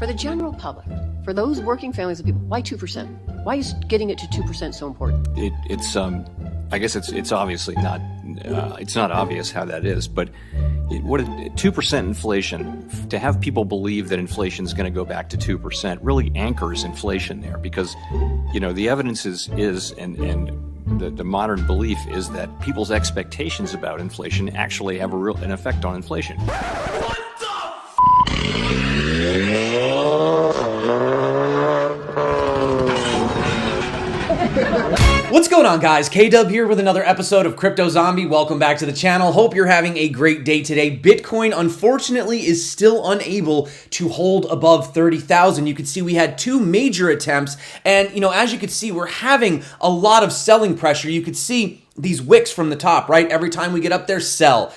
For the general public, for those working families of people, why 2%? Why is getting it to 2% so important? I guess it's obviously not, it's not obvious how that is, but 2% inflation, to have people believe that inflation is going to go back to 2% really anchors inflation there, because, the evidence is the modern belief is that people's expectations about inflation actually have an effect on inflation. What's going on, guys? K-Dub here with another episode of Crypto Zombie. Welcome back to the channel. Hope you're having a great day today. Bitcoin, unfortunately, is still unable to hold above 30,000. You can see we had two major attempts, and as you can see, we're having a lot of selling pressure. You could see these wicks from the top, right? Every time we get up there, sell.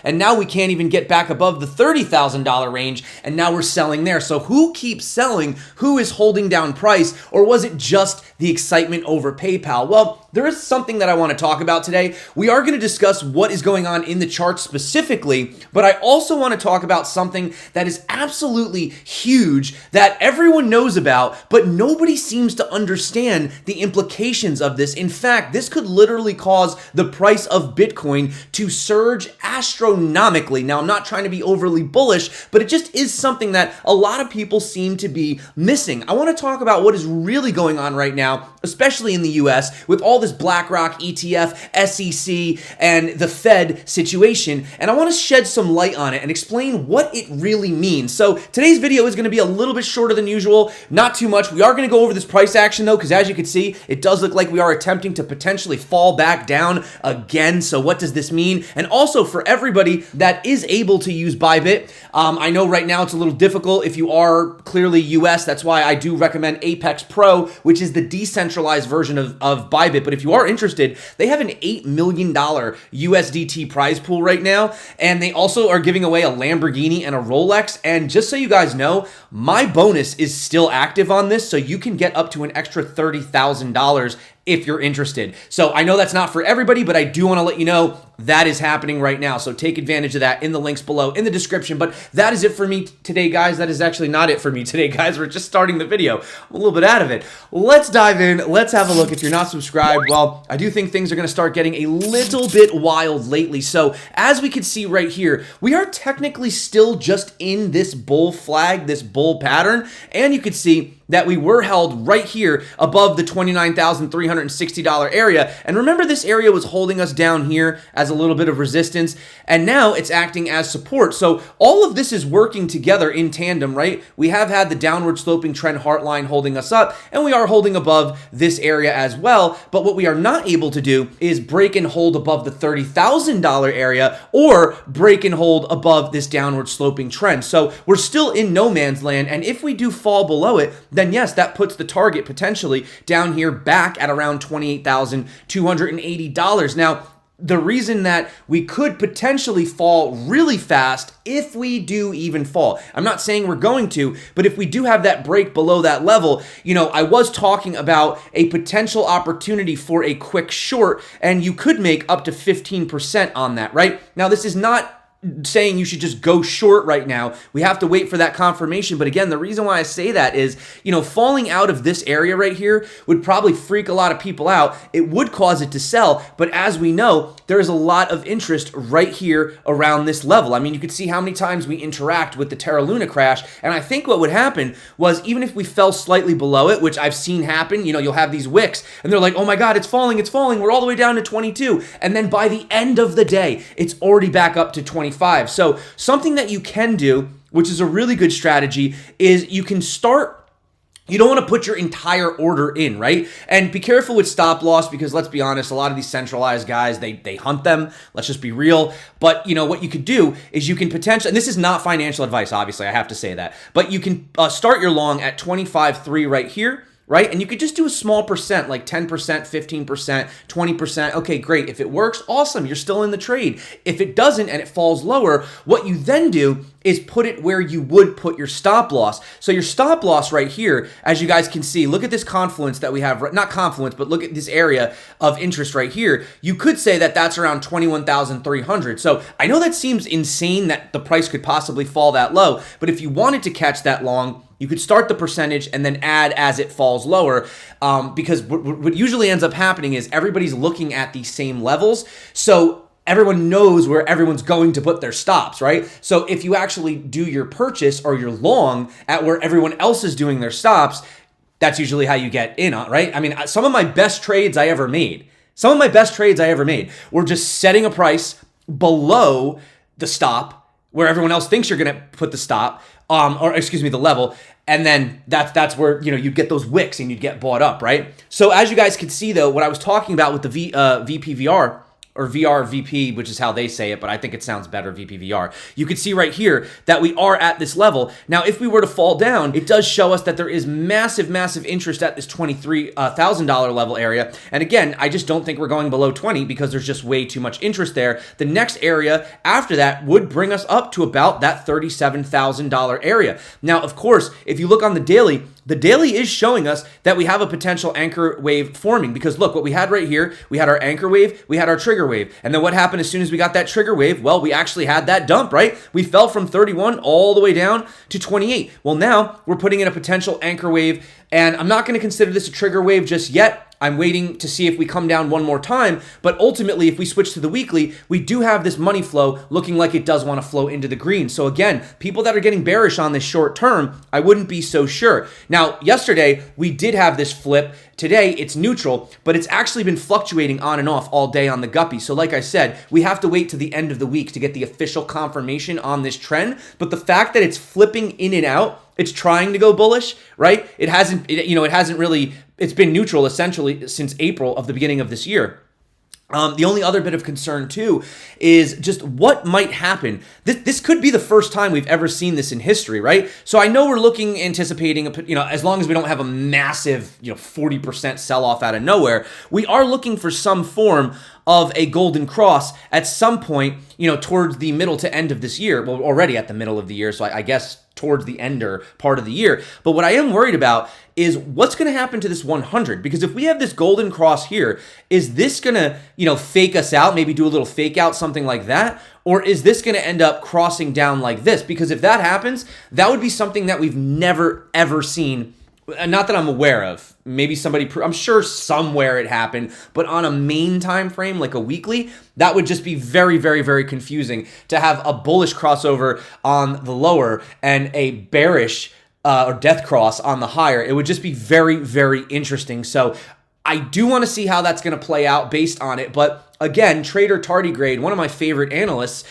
And now we can't even get back above the $30,000 range, and now we're selling there. So who keeps selling? Who is holding down price? Or was it just the excitement over PayPal? Well, there is something that I want to talk about today. We are going to discuss what is going on in the chart specifically, but I also want to talk about something that is absolutely huge that everyone knows about, but nobody seems to understand the implications of this. In fact, this could literally cause the price of Bitcoin to surge astronomically. Now, I'm not trying to be overly bullish, but it just is something that a lot of people seem to be missing. I want to talk about what is really going on right now, especially in the US, with all this BlackRock, ETF, SEC, and the Fed situation, and I want to shed some light on it and explain what it really means. So today's video is going to be a little bit shorter than usual, not too much. We are going to go over this price action though, because as you can see, it does look like we are attempting to potentially fall back down again. So what does this mean? And also for everybody that is able to use Bybit, I know right now it's a little difficult if you are clearly US. That's why I do recommend Apex Pro, which is the decentralized version of Bybit. But if you are interested, they have an $8 million USDT prize pool right now. And they also are giving away a Lamborghini and a Rolex. And just so you guys know, my bonus is still active on this. So you can get up to an extra $30,000 if you're interested. So I know that's not for everybody, but I do want to let you know that is happening right now. So take advantage of that in the links below in the description. But that is it for me today, guys. That is actually not it for me today, guys. We're just starting the video. I'm a little bit out of it. Let's dive in. Let's have a look. If you're not subscribed, well, I do think things are going to start getting a little bit wild lately. So as we can see right here, we are technically still just in this bull flag, this bull pattern. And you can see that we were held right here above the $29,360 area. And remember, this area was holding us down here as a little bit of resistance, and now it's acting as support. So all of this is working together in tandem, right? We have had the downward sloping trend heart line holding us up, and we are holding above this area as well. But what we are not able to do is break and hold above the $30,000 area or break and hold above this downward sloping trend. So we're still in no man's land, and if we do fall below it, then yes, that puts the target potentially down here back at around $28,280. Now, the reason that we could potentially fall really fast, if we do even fall, I'm not saying we're going to, but if we do have that break below that level, I was talking about a potential opportunity for a quick short, and you could make up to 15% on that, right? Now, this is not saying you should just go short right now. We have to wait for that confirmation. But again, the reason why I say that is, falling out of this area right here would probably freak a lot of people out. It would cause it to sell. But as we know, there is a lot of interest right here around this level. I mean, you could see how many times we interact with the Terra Luna crash. And I think what would happen was, even if we fell slightly below it, which I've seen happen, you'll have these wicks and they're like, oh my God, it's falling. We're all the way down to 22. And then by the end of the day, it's already back up to 25. So something that you can do, which is a really good strategy, is you can start. You don't want to put your entire order in, right? And be careful with stop loss, because let's be honest, a lot of these centralized guys, they hunt them. Let's just be real. But what you could do is you can potentially, and this is not financial advice, obviously, I have to say that, but you can start your long at 25.3 right here. Right? And you could just do a small percent, like 10%, 15%, 20%. Okay, great. If it works, awesome. You're still in the trade. If it doesn't and it falls lower, what you then do is put it where you would put your stop loss. So your stop loss right here, as you guys can see, look at this confluence that we have, not confluence, but look at this area of interest right here. You could say that that's around 21,300. So I know that seems insane that the price could possibly fall that low, but if you wanted to catch that long, You could start the percentage and then add as it falls lower, because what usually ends up happening is everybody's looking at the same levels. So everyone knows where everyone's going to put their stops, right? So if you actually do your purchase or your long at where everyone else is doing their stops, that's usually how you get in on, right? I mean, some of my best trades I ever made were just setting a price below the stop where everyone else thinks you're going to put the stop, the level. And then that's where, you'd get those wicks and you'd get bought up, right? So as you guys could see though, what I was talking about with the VPVR, or VRVP, which is how they say it, but I think it sounds better, VPVR. You can see right here that we are at this level. Now, if we were to fall down, it does show us that there is massive, massive interest at this $23,000 level area. And again, I just don't think we're going below 20 because there's just way too much interest there. The next area after that would bring us up to about that $37,000 area. Now, of course, if you look on the daily is showing us that we have a potential anchor wave forming, because look, what we had right here, we had our anchor wave, we had our trigger wave. And then what happened as soon as we got that trigger wave? Well, we actually had that dump, right? We fell from 31 all the way down to 28. Well, now we're putting in a potential anchor wave, and I'm not going to consider this a trigger wave just yet. I'm waiting to see if we come down one more time, but ultimately, if we switch to the weekly, we do have this money flow looking like it does want to flow into the green. So again, people that are getting bearish on this short term, I wouldn't be so sure. Now, yesterday, we did have this flip. Today, it's neutral, but it's actually been fluctuating on and off all day on the guppy. So like I said, we have to wait to the end of the week to get the official confirmation on this trend. But the fact that it's flipping in and out, it's trying to go bullish, right? It hasn't really, it's been neutral essentially since April of the beginning of this year. The only other bit of concern too is just what might happen. This could be the first time we've ever seen this in history, right? So I know we're anticipating, as long as we don't have a massive, 40% sell-off out of nowhere, we are looking for some form of a golden cross at some point, towards the middle to end of this year. Well, already at the middle of the year, so I guess towards the ender part of the year. But what I am worried about is what's going to happen to this 100, because if we have this golden cross here, is this going to, fake us out, maybe do a little fake out, something like that? Or is this going to end up crossing down like this? Because if that happens, that would be something that we've never, ever seen. Not that I'm aware of. Maybe I'm sure somewhere it happened, but on a main time frame, like a weekly, that would just be very, very, very confusing to have a bullish crossover on the lower and a bearish or death cross on the higher. It would just be very, very interesting. So I do want to see how that's going to play out based on it. But again, Trader Tardigrade, one of my favorite analysts,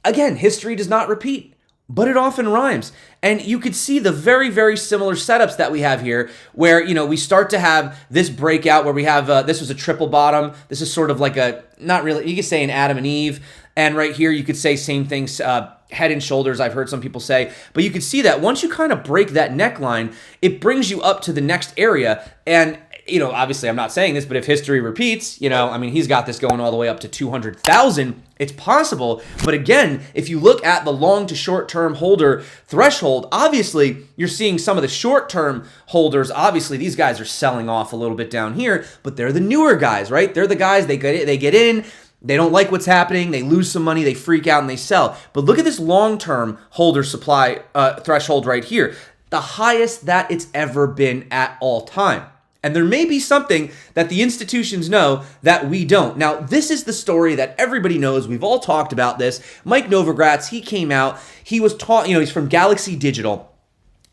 again, history does not repeat, but it often rhymes. And you could see the very, very similar setups that we have here where, we start to have this breakout where we have, this was a triple bottom. This is sort of like not really, you could say an Adam and Eve. And right here, you could say same things, head and shoulders, I've heard some people say. But you can see that once you kind of break that neckline, it brings you up to the next area. And obviously I'm not saying this, but if history repeats, he's got this going all the way up to 200,000. It's possible. But again, if you look at the long to short term holder threshold, obviously you're seeing some of the short term holders. Obviously these guys are selling off a little bit down here, but they're the newer guys, right? They're the guys, they get in, they don't like what's happening, they lose some money, they freak out and they sell. But look at this long-term holder supply threshold right here, the highest that it's ever been at all time. And there may be something that the institutions know that we don't. Now, this is the story that everybody knows. We've all talked about this. Mike Novogratz, he came out. He was he's from Galaxy Digital.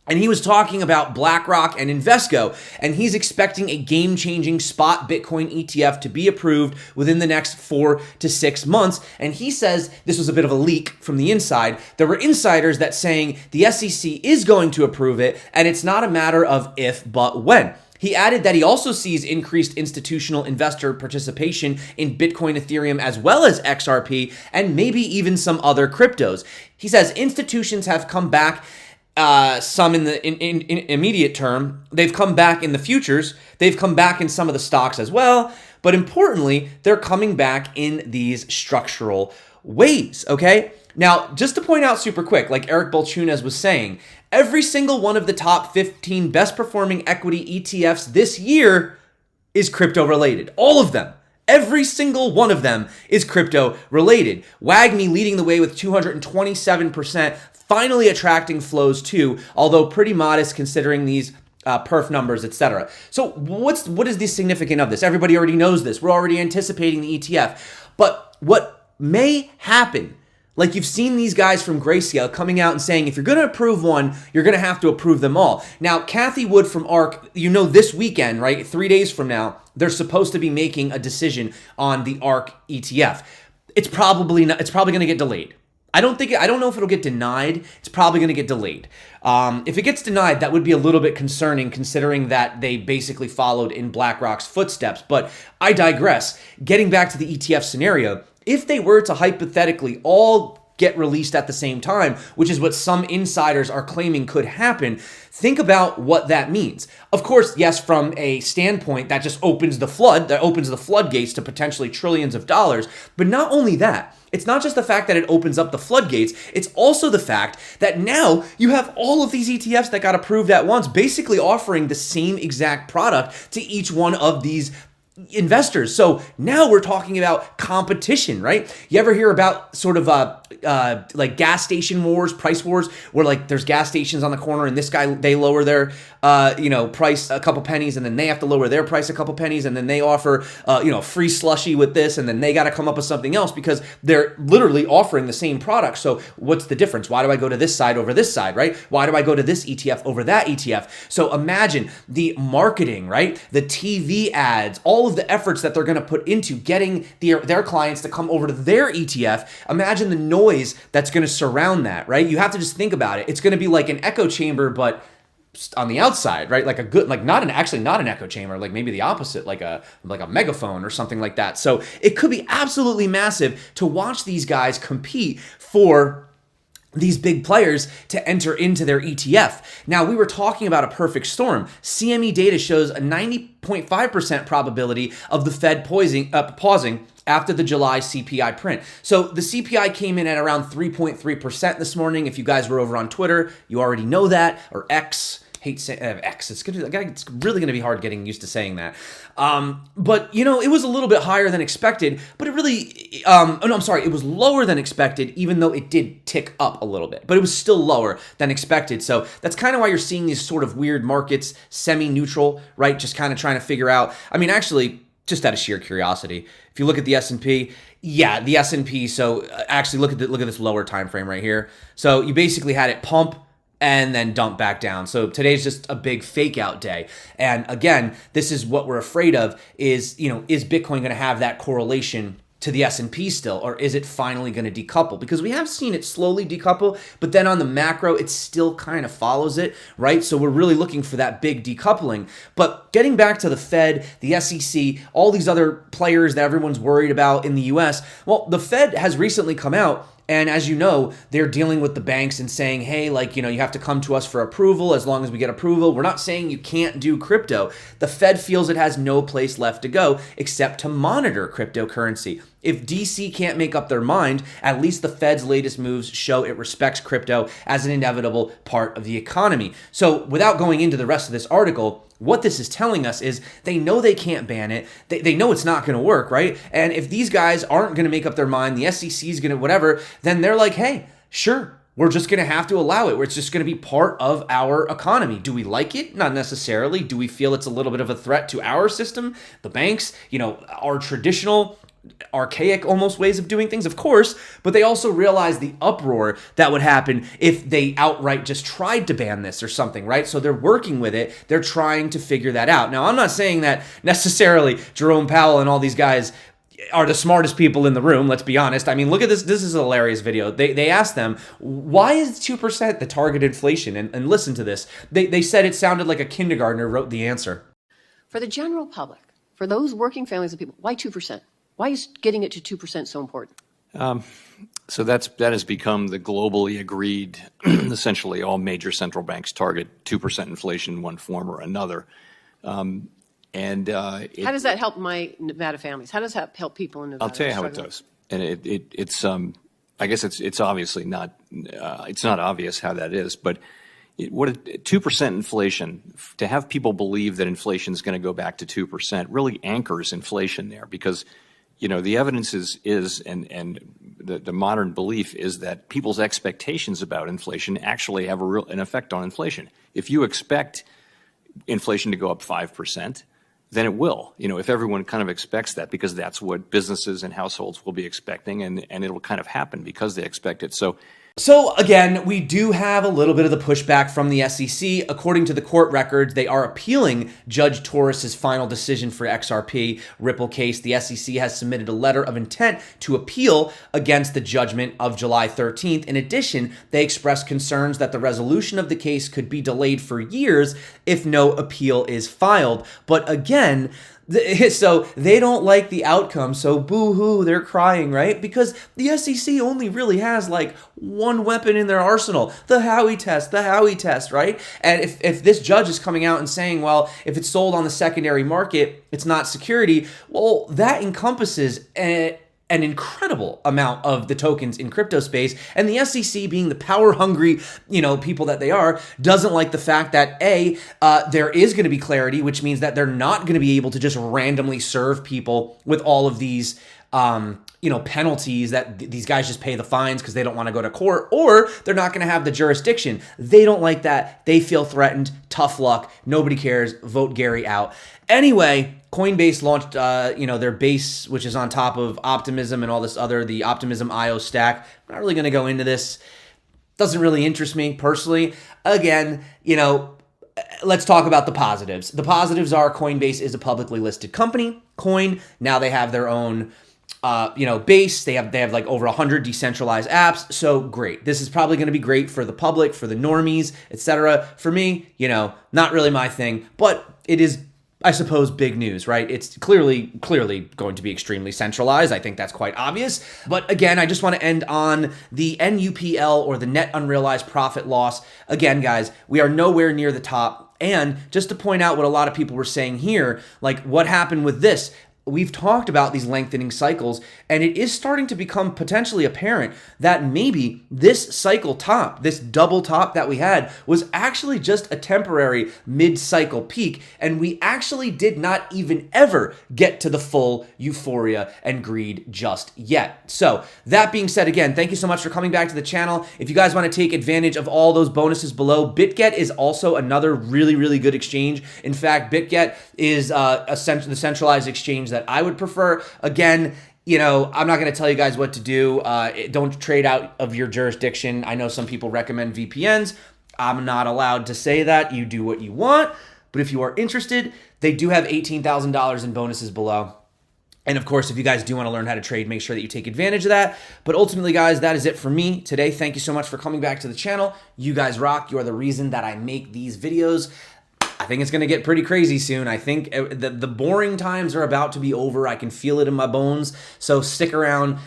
And he was talking about BlackRock and Invesco, and he's expecting a game-changing spot Bitcoin ETF to be approved within the next 4 to 6 months. And he says this was a bit of a leak from the inside. There were insiders that saying the SEC is going to approve it, and it's not a matter of if, but when. He added that he also sees increased institutional investor participation in Bitcoin, Ethereum, as well as XRP, and maybe even some other cryptos. He says institutions have come back. Some in the in immediate term, they've come back in the futures, they've come back in some of the stocks as well, but importantly, they're coming back in these structural ways, okay? Now, just to point out super quick, like Eric Balchunas was saying, every single one of the top 15 best performing equity ETFs this year is crypto related. All of them. Every single one of them is crypto related. WAGMI leading the way with 227%, finally attracting flows too, although pretty modest considering these perf numbers, etc. So what is the significance of this? Everybody already knows this. We're already anticipating the ETF. But what may happen, like you've seen these guys from Grayscale coming out and saying, if you're going to approve one, you're going to have to approve them all. Now, Kathy Wood from ARK, this weekend, right? 3 days from now, they're supposed to be making a decision on the ARK ETF. It's probably going to get delayed. I don't know if it'll get denied. It's probably going to get delayed. If it gets denied, that would be a little bit concerning considering that they basically followed in BlackRock's footsteps. But I digress. Getting back to the ETF scenario, if they were to hypothetically all get released at the same time, which is what some insiders are claiming could happen, think about what that means. Of course, yes, from a standpoint, that just opens the floodgates to potentially trillions of dollars. But not only that, it's not just the fact that it opens up the floodgates, it's also the fact that now you have all of these ETFs that got approved at once, basically offering the same exact product to each one of these investors. So now we're talking about competition, right? You ever hear about sort of like gas station wars, price wars, where like there's gas stations on the corner and they lower their price a couple pennies and then they have to lower their price a couple pennies and then they offer free slushy with this and then they got to come up with something else because they're literally offering the same product. So what's the difference? Why do I go to this side over this side, right? Why do I go to this ETF over that ETF? So imagine the marketing, right? The TV ads, all of the efforts that they're going to put into getting their clients to come over to their ETF. Imagine the noise that's going to surround that, right? You have to just think about it. It's going to be like an echo chamber, but on the outside, right? Like not an echo chamber, like maybe the opposite, like a megaphone or something like that. So it could be absolutely massive to watch these guys compete for these big players to enter into their ETF. Now, we were talking about a perfect storm. CME data shows a 90.5% probability of the Fed pausing after the July CPI print. So the CPI came in at around 3.3% this morning. If you guys were over on Twitter, you already know that, or X. Hate saying X. It's really going to be hard getting used to saying that. But it was a little bit higher than expected. But it really, it was lower than expected, even though it did tick up a little bit. But it was still lower than expected. So that's kind of why you're seeing these sort of weird markets, semi-neutral, right? Just kind of trying to figure out. I mean, actually, just out of sheer curiosity, if you look at the S&P, yeah, the S&P. So actually, look at this lower time frame right here. So you basically had it pump and then dump back down. So today's just a big fake out day. And again, this is what we're afraid of is Bitcoin going to have that correlation to the S&P still, or is it finally going to decouple? Because we have seen it slowly decouple, but then on the macro, it still kind of follows it, right? So we're really looking for that big decoupling. But getting back to the Fed, the SEC, all these other players that everyone's worried about in the US, well, the Fed has recently come out. And as you know, they're dealing with the banks and saying, hey, you have to come to us for approval as long as we get approval. We're not saying you can't do crypto. The Fed feels it has no place left to go except to monitor cryptocurrency. If DC can't make up their mind, at least the Fed's latest moves show it respects crypto as an inevitable part of the economy. So without going into the rest of this article, what this is telling us is they know they can't ban it. They know it's not going to work, right? And if these guys aren't going to make up their mind, the SEC is going to whatever, then they're like, hey, sure, we're just going to have to allow it. It's just going to be part of our economy. Do we like it? Not necessarily. Do we feel it's a little bit of a threat to our system? The banks, our traditional archaic almost ways of doing things, of course, but they also realize the uproar that would happen if they outright just tried to ban this or something, right? So they're working with it. They're trying to figure that out. Now, I'm not saying that necessarily Jerome Powell and all these guys are the smartest people in the room, let's be honest. I mean, look at this. This is a hilarious video. They asked them, why is 2% the target inflation? And listen to this. They said it sounded like a kindergartner wrote the answer. For the general public, for those working families of people, why 2%? Why is getting it to 2% so important? So that has become the globally agreed, essentially all major central banks target 2% inflation in one form or another. How does that help my Nevada families? How does that help people in Nevada? I'll tell you how it does. And it's I guess it's obviously not, it's not obvious how that is, but 2% inflation, to have people believe that inflation is going to go back to 2% really anchors inflation there, because the evidence is and the modern belief is that people's expectations about inflation actually have an effect on inflation. If you expect inflation to go up 5%, then it will. If everyone kind of expects that, because that's what businesses and households will be expecting, and it'll kind of happen because they expect it. So again, we do have a little bit of the pushback from the SEC. According to the court records, they are appealing Judge Torres's final decision for XRP Ripple case. The SEC has submitted a letter of intent to appeal against the judgment of July 13th. In addition, they expressed concerns that the resolution of the case could be delayed for years if no appeal is filed. But again, so they don't like the outcome, so boo-hoo, they're crying, right? Because the SEC only really has like one weapon in their arsenal, the Howey test, right? And if this judge is coming out and saying, well, if it's sold on the secondary market, it's not security, well, that encompasses an incredible amount of the tokens in crypto space. And the SEC, being the power-hungry, people that they are, doesn't like the fact that there is going to be clarity, which means that they're not going to be able to just randomly serve people with all of these penalties that these guys just pay the fines because they don't want to go to court, or they're not going to have the jurisdiction. They don't like that. They feel threatened. Tough luck. Nobody cares. Vote Gary out. Anyway, Coinbase launched, their base, which is on top of Optimism and all this other, the Optimism IO stack. I'm not really going to go into this. Doesn't really interest me personally. Again, let's talk about the positives. The positives are Coinbase is a publicly listed company. Now they have their own base. They have like over 100 decentralized apps. So great. This is probably going to be great for the public, for the normies, etc. For me, not really my thing, but it is, I suppose, big news, right? It's clearly going to be extremely centralized. I think that's quite obvious. But again, I just want to end on the NUPL, or the net unrealized profit loss. Again, guys, we are nowhere near the top. And just to point out what a lot of people were saying here, like what happened with this, we've talked about these lengthening cycles, and it is starting to become potentially apparent that maybe this cycle top, this double top that we had, was actually just a temporary mid-cycle peak, and we actually did not even ever get to the full euphoria and greed just yet. So that being said, again, thank you so much for coming back to the channel. If you guys want to take advantage of all those bonuses below, BitGet is also another really, really good exchange. In fact, BitGet is the centralized exchange that I would prefer. Again, I'm not going to tell you guys what to do. Don't trade out of your jurisdiction. I know some people recommend VPNs. I'm not allowed to say that. You do what you want. But if you are interested, they do have $18,000 in bonuses below. And of course, if you guys do want to learn how to trade, make sure that you take advantage of that. But ultimately, guys, that is it for me today. Thank you so much for coming back to the channel. You guys rock. You are the reason that I make these videos. I think it's going to get pretty crazy soon. I think the boring times are about to be over. I can feel it in my bones. So stick around.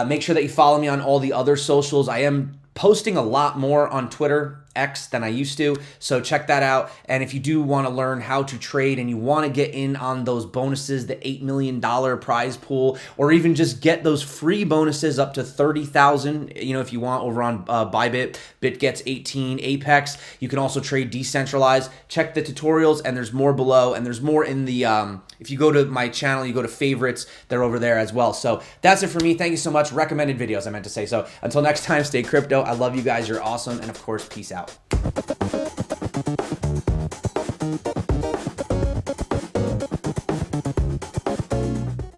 Make sure that you follow me on all the other socials. I am posting a lot more on Twitter, X, than I used to, so check that out. And if you do want to learn how to trade and you want to get in on those bonuses, the $8 million prize pool, or even just get those free bonuses up to 30,000, if you want, over on Bybit, BitGet's 18, Apex. You can also trade decentralized. Check the tutorials, and there's more below, and there's more in the if you go to my channel, you go to favorites, they're over there as well. So that's it for me. Thank you so much. Recommended videos, I meant to say. So until next time, stay crypto. I love you guys. You're awesome. And of course, peace out.